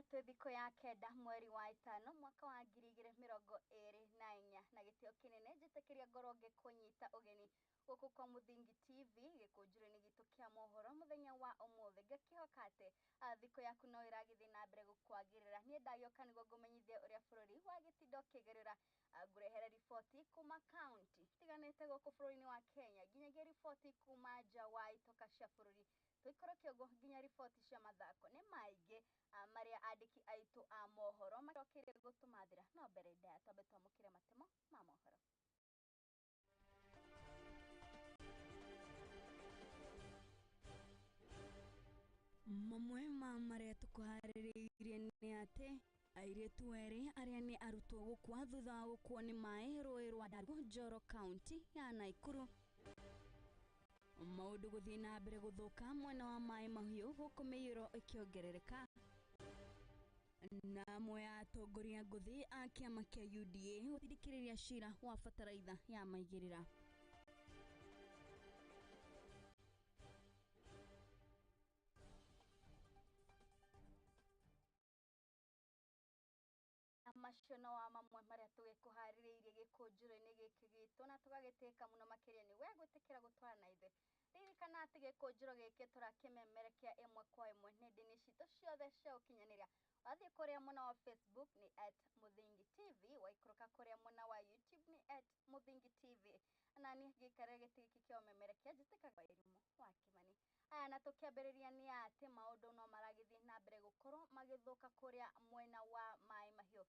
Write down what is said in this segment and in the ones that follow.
Twĩ thikũ ya kenda mweri wa ĩtano mwaka wa 2024 na gĩtĩo kĩnene njĩtĩkĩria ngorwo ngĩkũnyita ũgeni gũkũ kwa Muthingi TV gĩkũnjũrũ-inĩ gitũ kĩa mohoro mũthenya wa ũmũthĩ, ngakĩhoka atĩ thikũ yaku no ĩragĩthiĩ na mbere gũkwagĩrĩra. Niĩ ndagĩũka nĩguo ngũmenyithie ũrĩa bũrũri wagĩtinda ũkĩgerera, ngũrehere riboti kuma kaunti tiganĩte gũkũ bũrũri-inĩ wa Kenya, nginyagia riboti kuma nja wa itoka cia bũrũri. Tũikũrũke ũguo nginya riboti cia mathako nĩ maingĩ marĩa andĩki aitũ a mohoro macokire gũtũmathĩra. No mbere ndaya twambe twamũkĩre matemo ma mohoro. Mamwe ma marĩa tũkũharĩrĩirie nĩ atĩ airĩtu erĩ arĩa nĩ arutwo gũkua thutha wa gũkuo nĩ maĩ rũĩ rwa Ndaru, Njoro County ya Naikuru. Maũndũ gũthiĩ na mbere gũthũka mwena wa maĩ mahiũ gũkũ mĩiyũro ĩkĩongerereka. Na amwe ya atongoria ngũthi a kĩama kĩa UDA gũthikĩrĩria cira wa bataraitha ya maigĩrĩra. Macio no wa mamwe marĩa tũgĩkũharĩrĩirie gĩkũnjũrũ-inĩ gĩkĩ gitũ na tũgagĩtĩka mũno makĩria nĩ we gwĩtĩkĩra gũtwara na ithuĩ. Ririkana atĩ gĩkũnjũrũ gĩkĩ tũrakĩmemerekia ĩmwe kwa ĩmwe nenda-inĩ citũ ciothe cia ũkinyanĩria. Wathiĩ kũrĩa mwena wa Facebook nĩ @Muthingi TV, waikũrũka kũrĩa mwena wa YouTube nĩ @Muthingi TV. Na niĩ ngĩikarĩra gĩtĩ gĩkĩ kĩa ũmemerekia njĩtĩkaga Irimũ wa Kimani. Aya na tũkĩambĩrĩria nĩ atĩ maũndũ no maragĩthiĩ na mbere gũkorwo magĩthũka kũrĩa mwena wa maĩ mahiũ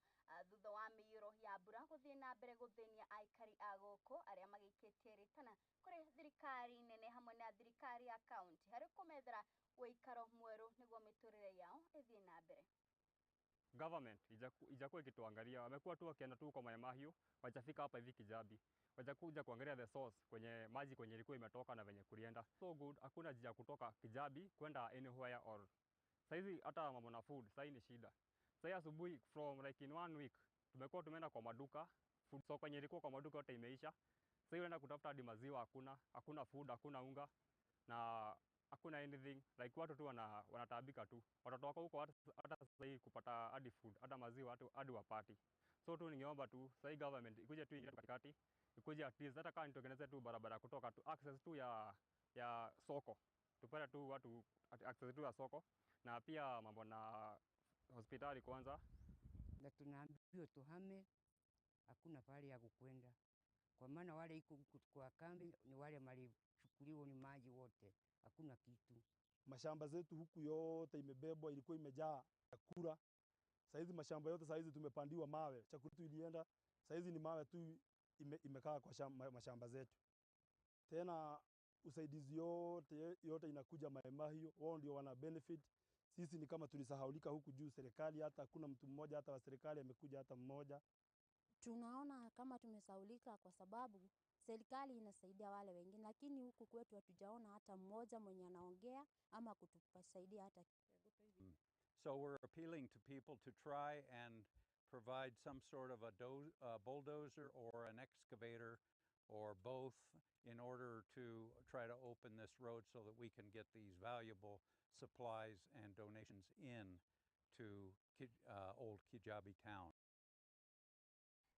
thutha wa mĩiyũro ya mbura gũthiĩ na mbere gũthĩnia aikari a gũkũ arĩa magĩikĩtie rĩtana kũrĩ thirikari nene hamwe na thirikari ya kaunti harĩ kũmethera ũikaro mwerũ nĩguo mĩtũrĩre yao ĩthiĩ na mbere. Government ijakuwa ikituangalia, wamekuwa tu wakienda tu kwa maji mahiu, wajafika hapa hivi Kijabi. Wajakuja kuangalia the source kwenye maji kwenye ilikuwa imetoka na venye kulienda. So good, hakuna njia kutoka Kijabi kwenda anywhere or. Saizi hata mambo na food, sasa ni shida. Sasa asubuhi from like in 1 week, tumekuwa tumeenda kwa maduka, food so kwenye ilikuwa kwa maduka yote imeisha. Sasa unaenda kutafuta hadi maziwa hakuna food, hakuna unga na hakuna anything, like watu tu wanataabika tu. Watoto wako huko hata sasa hii kupata hadi food, hata maziwa hadi wapati. So tu ningeomba tu sasa government ikuje tu katikati, ikuje at least hata kama nitengeneze tu barabara kutoka tu access tu ya soko. Tupate tu watu access tu ya soko na pia mambo na hospitali kwanza. Na tunaambiwa tuhame, hakuna pale ya kukwenda. Kwa maana wale iko kwa kambi ni wale malichukuliwa ni maji wote. Hakuna kitu. Mashamba zetu huku yote imebebwa, ilikuwa imejaa chakula. Saizi mashamba yote saizi tumepandiwa mawe. Chakula tu ilienda, saizi ni mawe tu imekaa kwa mashamba zetu. Tena usaidizi yote inakuja mawe mahiyo, wao ndio wana benefit. Sisi ni kama tulisahaulika huku juu, serikali hata hakuna mtu mmoja hata wa serikali amekuja hata mmoja. Tunaona kama tumesahaulika kwa sababu serikali inasaidia wale wengine, lakini huku kwetu hatujaona hata mmoja mwenye anaongea ama kutusaidia hata. So we're appealing to people to try and provide some sort of a bulldozer or an excavator or both in order to try to open this road so that we can get these valuable supplies and donations in to old Kijabi town.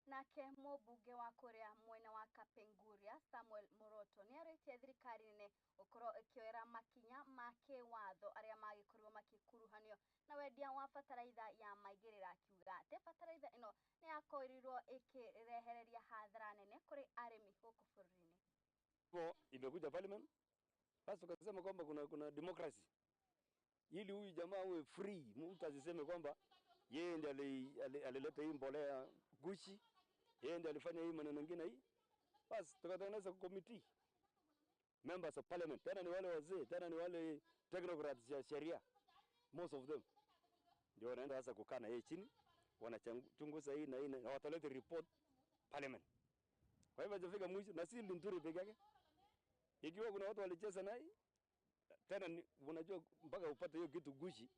Nake mũmbunge wa kũrĩa mwena wa Kapenguria Samuel Moroto nĩ arĩtie thirikari nene gũkorwo ĩkĩoera makinya ma kĩwatho arĩa magĩkorirwo makĩkuruhanio na wendia wa bataraitha ya maigĩrĩra, akiuga atĩ bataraitha ĩno nĩ yakorirwo ĩkĩrehereria hathara nene kũrĩ arĩmi gũkũ bũrũri-inĩ. Imekuja parliament, basi tukasema kwamba kuna democracy. Ili huyu jamaa uwe free, mtu asiseme kwamba yeye ndiye alileta hii mbolea gushi, yeye ndiye alifanya hii maneno mengine hii. Basi tukatengeneza committee, members of parliament, tena ni wale wazee, tena ni wale technocrats ya sheria, most of them ndio wanaenda sasa kukaa na yeye chini, wanachunguza hii na hii na wataleta report parliament. Kwa hivyo hajafika mwisho, na si Linturi peke yake. Ikiwa kuna watu walicheza naye, tena unajua mpaka upate hiyo kitu gushi,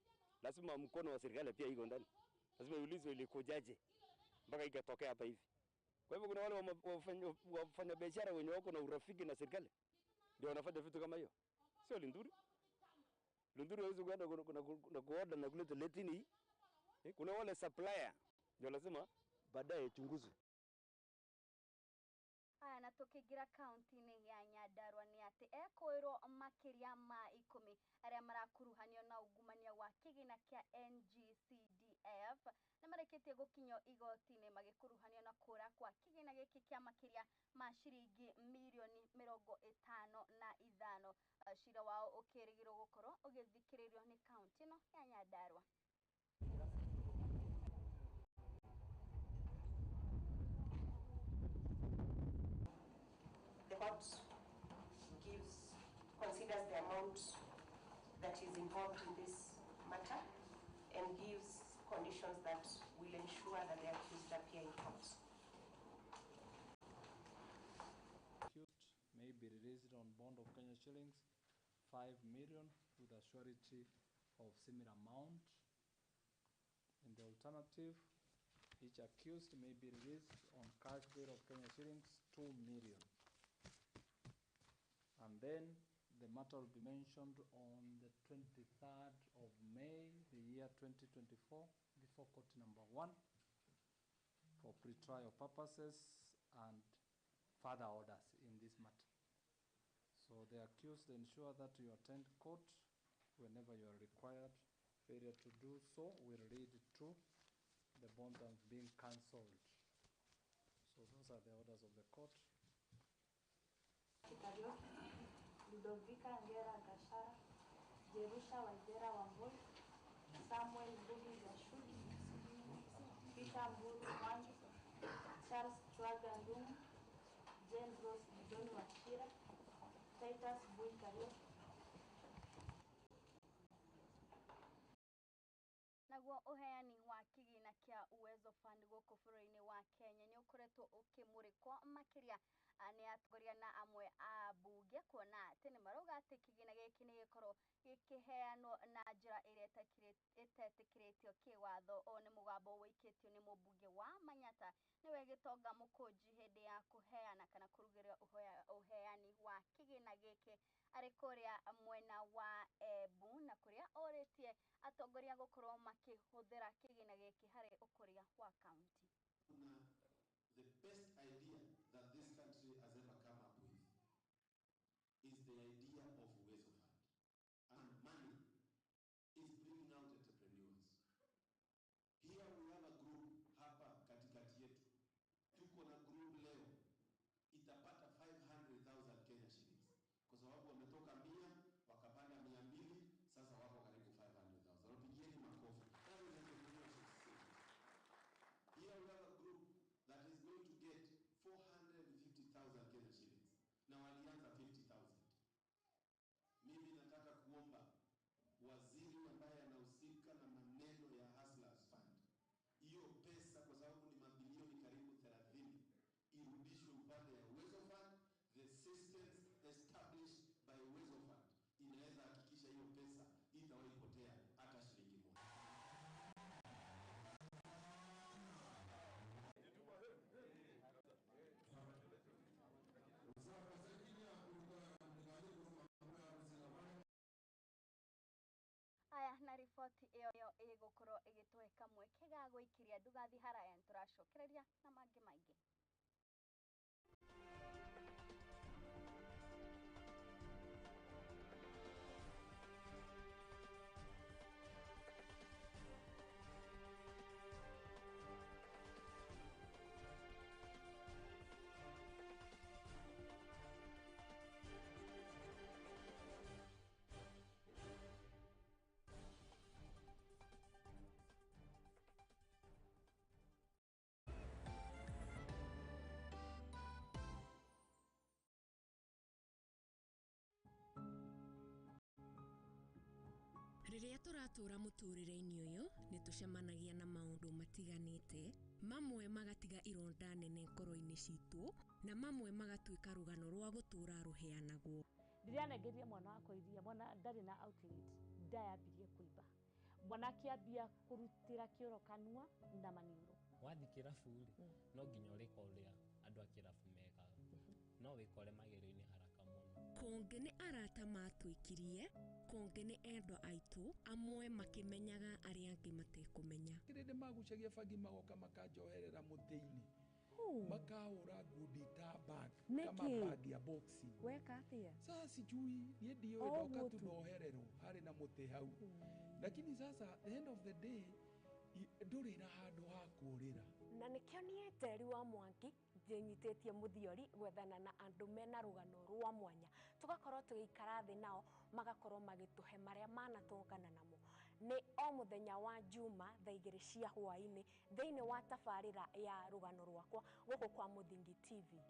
lazima mkono wa serikali pia iko ndani. Lazima iulizwe ilikujaje mpaka ikatokea hapa hivi. Kwa hivyo kuna wale wafanya biashara wenye wako na urafiki na serikali ndio wanafanya vitu kama hiyo. Sio Linturi. Linturi hawezi kwenda na kuoda na kuleta letini Kuna wale supplier ndio lazima baadaye chunguzwe. Aya na tukigira kaunti-ini ya Nyandarua ni ati ekoirwo makiria ma 10 aria marakuruhanio na ungumania wa kigina kia NGCDF na mareketie gukinyo igoti-ini magikuruhanio na kura kwa kigina giki kia makiria ma shiringi milioni 55. Cira wao ukirigirwo gukorwo ugithikiririo ni kaunti ino ya Nyandarua. The court considers the amount that is involved in this matter and gives conditions that will ensure that the accused appear in court. Accused may be released on bond of Kenya shillings 5 million with a surety of similar amount. In the alternative, each accused may be released on cash bail of Kenya shillings 2 million. And then the matter will be mentioned on the 23rd of May, the year 2024, before court number 1 for pre-trial purposes and further orders in this matter. So the accused ensure that you attend court whenever you are required. Failure to do so will lead to the bond being cancelled. So those are the orders of the court. Ludovica Ngera Gashara, Jerusha Waithera Wambui, Samuel Mbuvi Gashudi, Peter Mburu Mwangi, Charles Chwaga Ndumu, Jane Rose Mdoni Wachira, Titus Bui Kario. Naguo uheani wa kigina kia Uwezo Fund guku bũrũri-inĩ wa Kenya ni ukoretwo ukimurikwo makiria ni atongoria na amwe a bunge kuona ati ni marauga ati kigina giki ni gikorwo gikiheanwo na njira iria itetikĩrĩtio kĩwatho. O ni mugambo wĩkĩtio ni mũmbunge wa Manyata niwe Gitonga Mũkũnji hindi ya kuheana kana kurugĩrĩra uheani wa kigina giki ari kuria mwena wa Embu na kuria oritie atongoria gukorwo makihũthĩra kigina giki harĩ ũkũria wa kaunti. The best idea that this country has ever come up with is the idea of Uwezo Fund. And money is bringing out entrepreneurs. Here we have a group hapa katikati yetu. Tuko na group leo itapata 500,000 Kenya shillings. Kwa sababu wametoka 100 wakapanda 200, sasa wako karibu 500,000. Wapigieni makofi. That is entrepreneurship. Here we have a group that is going to get 450,000 Kenya shillings. Na walianza 50,000. Mimi nataka kuomba waziri ambaye anahusika na maneno ya Hustlers Fund, hiyo pesa kwa sababu ni mabilioni karibu 30, irudishwe upande ya Uwezo Fund. The systems established by Uwezo Fund inaweza hakikisha hiyo pesa itawahi potea hata shilingi moja. Aya na riboti iyo igukorwo igitweka mwekega gwikiria ndugathi haraya turacokereria na mangi maingi. Riria turatura muturire-ini uyu ni tucemanagia na maundu matiganite, mamwe magatiga ironda nene ngoro-ini citu na mamwe magatuika rugano rwa gutura ruheanagwo. Ndirianengeria mwana wakwa iria, mwana ndari na outlet, ndayambirie kuiba, mwana akiambia kurutira kioro kanua na maniũrũ. Wathi kĩrabu no nginya ũrĩka ũrĩa andũ a kĩrabu mekaga, no wĩkore magerio-inĩ haraka mũno. konge nĩ arata matwĩkirie, konge nĩ endwa aitũ, amwe makimenyaga arĩa angĩ matekũmenya. Kĩrĩndĩ magucagia bangi magoka makanjoherera mũtĩ-inĩ. Makahũra ngundi ta bag, kama bag ya boxing. Weka atia? Sasa sijui, niĩ ndiũĩ ndoka tu ndohererwo harĩ na mũtĩ hau. Lakini sasa, the end of the day, ndũrĩ na handũ ha kũũrĩra. Na nĩkĩo niĩ Njeri wa Mwangi njĩnyitĩtie mũthiori gwethana na andũ mena rũgano rwa mwanya, tugakorwo tũgĩikara thĩ nao magakorwo magĩtũhe marĩa manatũngana namo. Nĩ o mũthenya wa Juma thaa 2 cia hwaĩ-inĩ thĩinĩ wa tabarĩra ya rũgano rwakwa gũkũ kwa Mũthingi TV.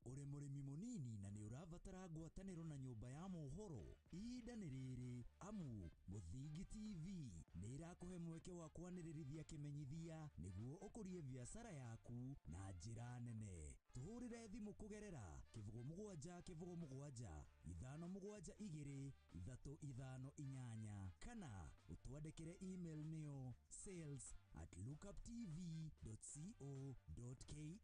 Uri mũrĩmi mũnini na nĩ ũrabatara ngwatanĩro na nyũmba ya mohoro, ihinda nĩ rĩrĩ, amu Mũthingi TV nĩ ĩrakũhe mweke wa kwanĩrĩrithia kĩmenyithia nĩguo ũkũrie biacara yaku na njĩra nene. Tũhũrĩre thimũ kũgerera 0777 572 358 kana ũtwandĩkĩre email nĩyo sales@lookuptv.co.ke.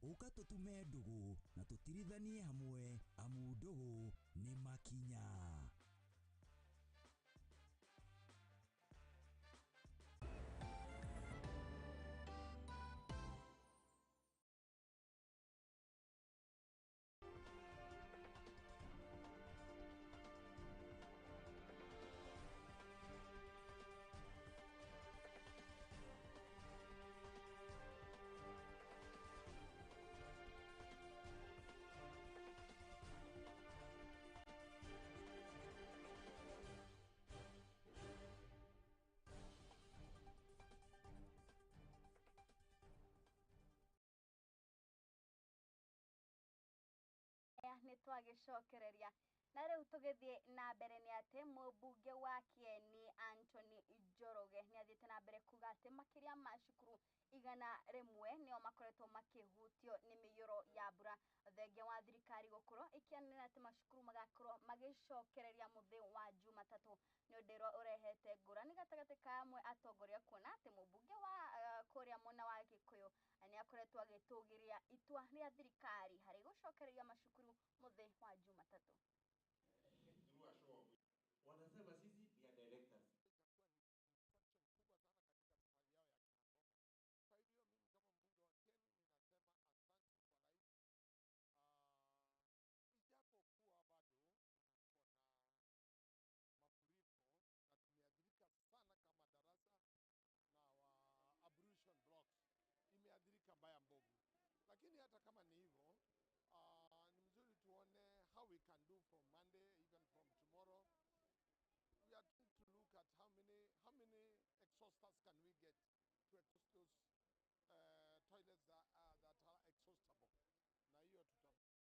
Ũka tũtume ndũgũ na tũtirithanie hamwe, amu ndũgũ nĩ makinya. Nĩ twagicokereria na rĩu tũgĩthiĩ na mbere nĩ atĩ mũmbunge wa Kieni Anthony Njoroge nĩ athiĩte na mbere kuga atĩ makĩria ma cukuru 100 nĩo makoretwo makĩhutio nĩ mĩiyũro ya mbura thengia wa thirikari gũkorwo ĩkĩanĩrĩra atĩ macukuru magakorwo magĩcokereria mũthĩ wa Jumatatũ. Nĩ ũndũ ũrĩa ũrehete ngũrani gatagatĩ ka amwe atongoria kuona atĩ mũmbunge wa kũrĩa mwena wa Gĩkũyũ nĩ akoretwo agĩtũgĩria itua rĩa thirikari harĩ gũcokereria macukuru mũthĩ wa Jumatatũ. Wanasema sisi ni directors. Ijapokuwa bado tuko na mafuriko na tumeathirika sana kama darasa na wa ablution blocks, imeathirika mbaya mbovu, lakini hata kama ni hivyo ni mzuri tuone how we can do from Monday, even from tomorrow. We are trying to look at how many exhausters can we get to exhaust those toilets that are exhaustible.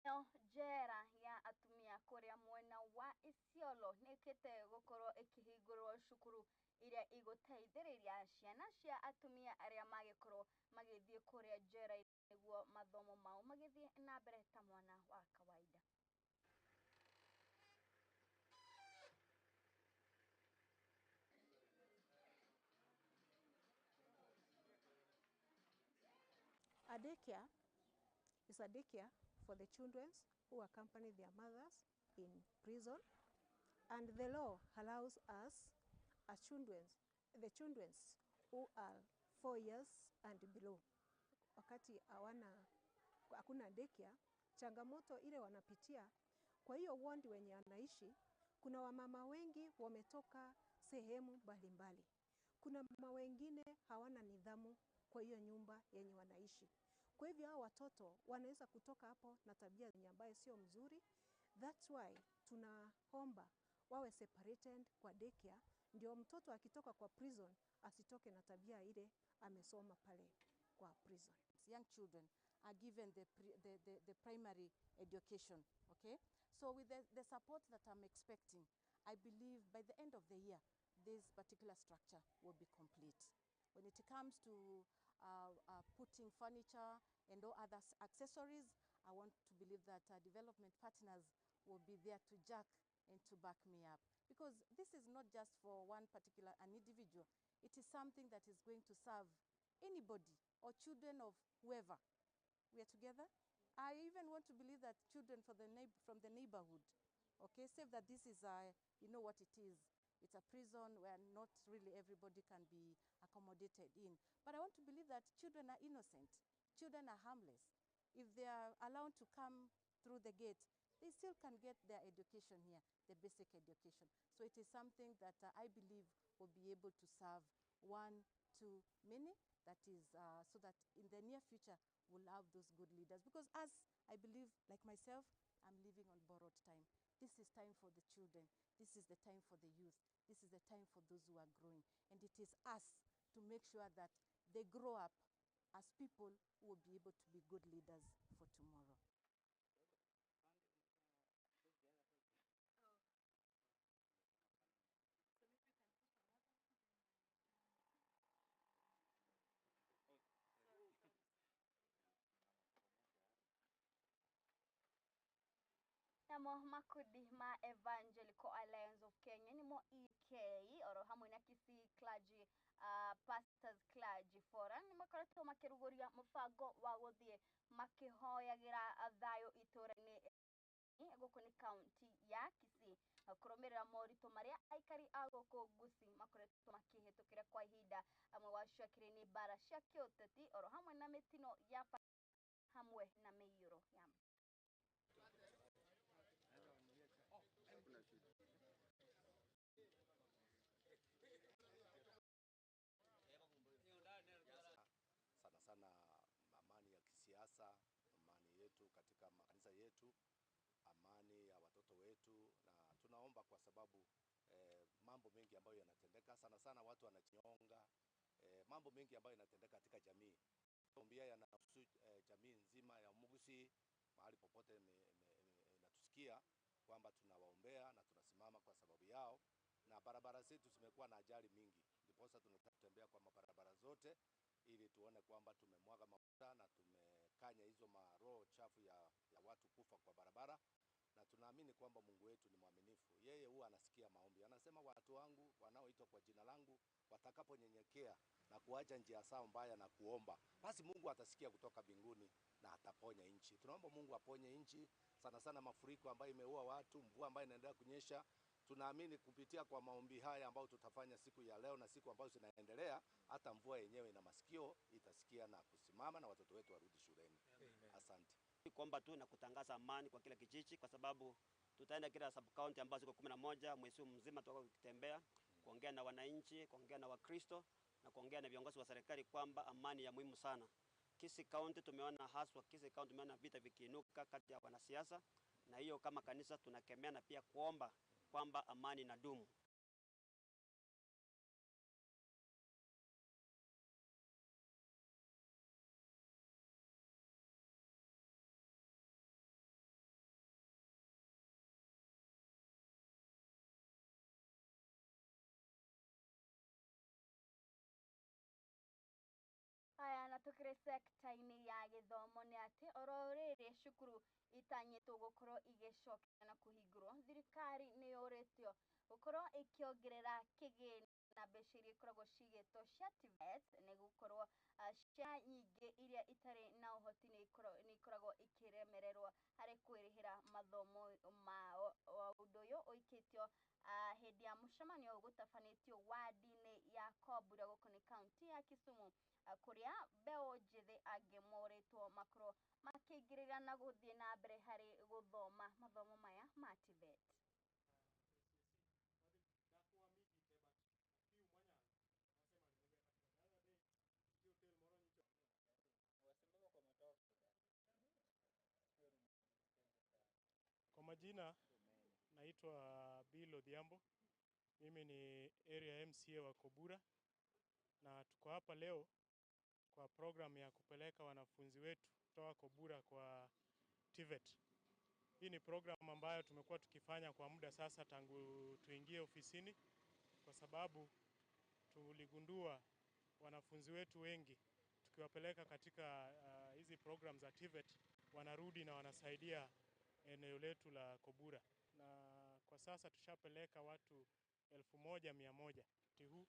Na hiyo Njera ya atumia kũrĩa mwena wa Isiolo nĩkĩte gũkorwo ĩkĩhingũrwo cukuru iria igũteithĩrĩria ciana cia atumia arĩa magĩkorwo magĩthiĩ kũrĩa njera nĩguo mathomo mao magĩthiĩ na mbere ta mwana wa kawaida. A daycare is a daycare for the children who accompany their mothers in prison, and the law allows us as the children who are 4 years and below. Wakati hakuna daycare, changamoto ile wanapitia kwa hiyo ward wenye wanaishi, kuna wamama wengi wametoka sehemu mbalimbali. Kuna mama wengine hawana nidhamu kwa hiyo nyumba yenye wanaishi. Kwa hivyo hao watoto wanaweza kutoka hapo na tabia zenye ambayo sio mzuri. That's why tunaomba wawe separated kwa daycare, ndio mtoto akitoka kwa prison asitoke na tabia ile amesoma pale kwa prison. Young children are given the primary education, okay? So with the support that I'm expecting, I believe by the end of the year, this particular structure will be complete. When it comes to putting furniture and all other accessories, I want to believe that development partners will be there to jack and to back me up. Because this is not just for an individual. It is something that is going to serve anybody or children of whoever. We are together. I even want to believe that children from the neighborhood, okay, save that this is you know what it is. It's a prison where not really everybody can be accommodated in. But I want to believe that children are innocent. Children are harmless. If they are allowed to come through the gate, they still can get their education here, the basic education. So it is something that I believe will be able to serve one to many. That is so that in the near future, we'll have those good leaders. Because as I believe, like myself, I'm living on borrowed time. This is time for the children. This is the time for the youth. This is the time for those who are growing. And it is us to make sure that they grow up as people who will be able to be good leaders for tomorrow. Namo makundi ma Evangelical Alliance of Kenya nimo EK oro hamwe na Kisii Clergy Pastors Clergy Forum nimakoretwo makiruguria mubango wa guthie makihoyagira thayo itura-ini guku ni county ya Kisii kurumirira morito maria aikari a guku Gusii makoretwo makihitukira kwa ihinda amwe wacakire ni bara cia kiuteti oro hamwe na mitino ya hamwe na mĩiyũro ya sana sana amani ya kisiasa, amani yetu katika makanisa yetu, amani ya watoto wetu, na tunaomba kwa sababu mambo mengi ambayo yanatendeka sana sana watu wanajinyonga, mambo mengi ambayo yanatendeka katika jamii. Ombia yanahusu jamii nzima ya Mugusii, mahali popote inatusikia kwamba tunawaombea na tunasimama kwa sababu yao, na barabara zetu zimekuwa na ajali mingi. Ndiposa tunataka kutembea kwa mabarabara zote ili tuone kwamba tumemwaga mafuta na tumekanya hizo maroho chafu ya watu kufa kwa barabara, na tunaamini kwamba Mungu wetu ni mwaminifu. Yeye huwa anasikia maombi. Anasema watu wangu wanaoitwa kwa jina langu watakaponyenyekea na kuacha njia zao mbaya na kuomba, basi Mungu atasikia kutoka mbinguni na ataponya nchi. Tunaomba Mungu aponye nchi, sana sana mafuriko ambayo imeua watu, mvua ambayo inaendelea kunyesha. Tunaamini kupitia kwa maombi haya ambayo tutafanya siku ya leo na siku ambazo zinaendelea, hata mvua yenyewe ina masikio itasikia na kusimama na watoto wetu warudi shuleni. Asante. Kuomba tu na kutangaza amani kwa kila kijiji, kwa sababu tutaenda kila sub county ambazo ziko 11 mwezi mzima, tutakuwa tukitembea kuongea na wananchi, kuongea na Wakristo na kuongea na viongozi wa serikali kwamba amani ya muhimu sana. Kisii County tumeona vita vikiinuka kati ya wanasiasa, na hiyo kama kanisa tunakemea na pia kuomba kwamba amani inadumu. Aya na tukire sekta-ini ya githomo ni ati ororiri cukuru itanyitwo gukorwo igicokera na kuhingurwo, thirikari ni yoretio gukorwo ikiongerera kigini na mbeca iria ikoragwo cigitwo cia TVET ni gukorwo cia nyingi iria itari na uhoti ni ikoragwo ikiremererwo hari kwirihira mathomo mao. Undu uyu uikitio hindi ya mucemanio gutabanitio wadi-ini ya Kobura guku ni county ya Kisumu, kuria mbeo njithi angi moritwo makorwo makingirira na guthie na mbere hari guthoma mathomo maya ma TVET. Kwa majina naitwa Bill Odhiambo. Mimi ni area MCA wa Kobura, na tuko hapa leo kwa program ya kupeleka wanafunzi wetu kutoka Kobura kwa TVET. Hii ni program ambayo tumekuwa tukifanya kwa muda sasa tangu tuingie ofisini, kwa sababu tuligundua wanafunzi wetu wengi tukiwapeleka katika hizi program za TVET wanarudi na wanasaidia eneo letu la Kobura. Na kwa kwa sasa tushapeleka watu 1100. Wakati huu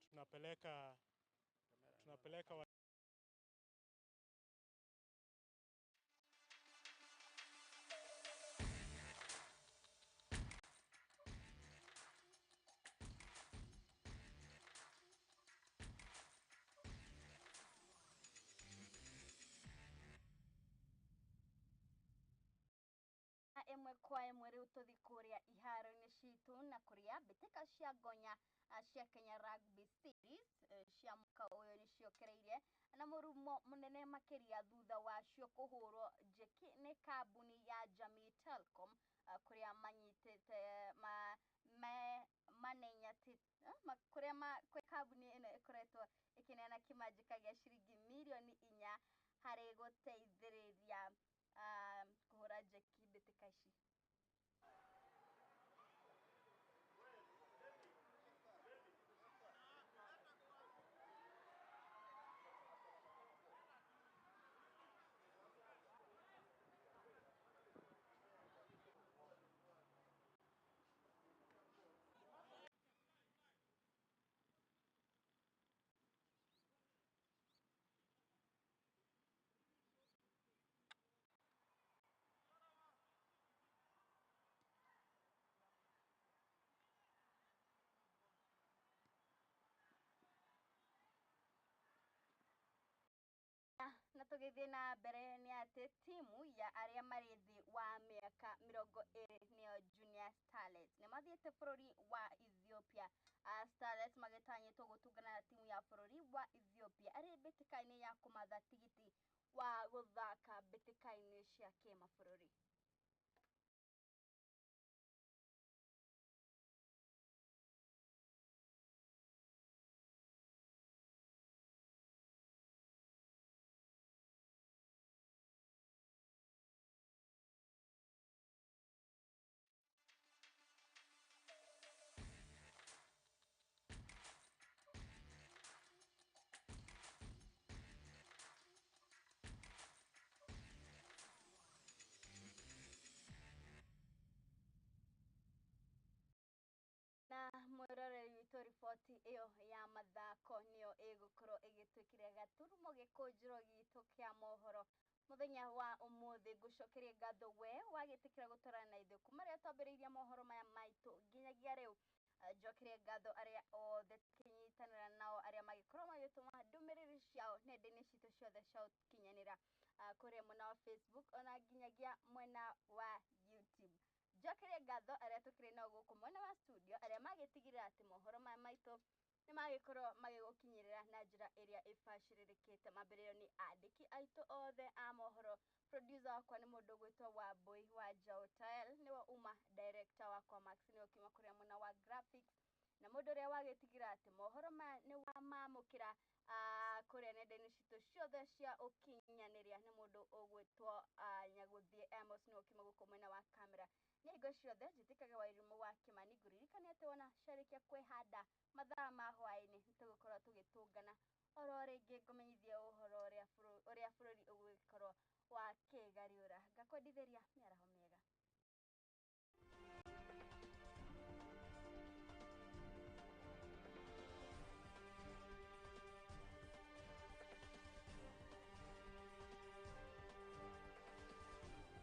tunapeleka Emwe kwa emwe riu tuthi kuria iharo-ini citu na kuria mbitika cia ngonya cia Kenya Rugby Series cia mwaka uyu ni ciokereirie na murumo munene makiria thutha wacio kuhurwo jeki ni kambuni ya Jamii Telcom kuria manyitite kuria kwi kambuni ino ikoretwo ikineana kimanjika gia ciringi mirioni 4 hari guteithiriria kuhura jeki mbitika ici. Na tugithie na mbere ni ati timu ya aria mari thi wa miaka 20 niyo Junior Starlets ni mathiete bururi wa Ethiopia. Starlets magitanyitwo gutungana na timu ya bururi wa Ethiopia ari mbitika-ini ya kumatha tigiti wa guthaka mbitika-ini cia kimabũrũri. Na mwiroreri witu riboti iyo ya mathako niyo igukorwo igitwikire gaturumo gikunjiro gitu kia mohoro muthenya wa umuthi. Ngucokerie ngatho we wagitikira gutwarana na ithuĩ kuma rĩrĩa twambĩrĩirie mohoro maya maitu nginyagia rĩu. Njokerie ngatho aria othe tukinyitanĩra nao aria magikorwo magitũma ndũmĩrĩri ciao nenda-inĩ citu ciothe cia ũkinyanĩra kuria mwena wa Facebook ona nginyagia mwena wa YouTube. Njokerie ngatho aria tukiri nao guku mwena wa studio aria magitigirira ati mohoro maya maitu ni magikorwo magigukinyirira na njira iria ibacĩrĩrĩkĩte. Mambĩrĩrio ni andĩki aitu othe a mohoro. Producer wakwa ni mũndũ ũgwĩtwo Wambui wa Jaotael, niwe uma director wakwa Max niwe ũkiuma kuria mwena wa graphics, na mũndũ ũrĩa wagĩtigĩra atĩ mohoro maya nĩ wamamũkĩra kuria nenda-inĩ citu ciothe cia ũkinyanĩria nĩ mũndũ ũgwĩtwo Nyaguthie Amos, niwe ũkiuma gũkũ mwena wa camera. Nĩ hingo ciothe njĩtĩkage Wairimu wa Kimani ngũririkanie atĩ wona ciarĩkia kwĩhanda mathaa ma hwaĩ-inĩ nĩtũgũkorwo tũgĩtũngana oro rĩngĩ ngũmenyithie ũhoro ũrĩa bũrũri ũgũgĩkorwo wakĩgariũra. Ngakwendithĩria mĩaraho mĩega.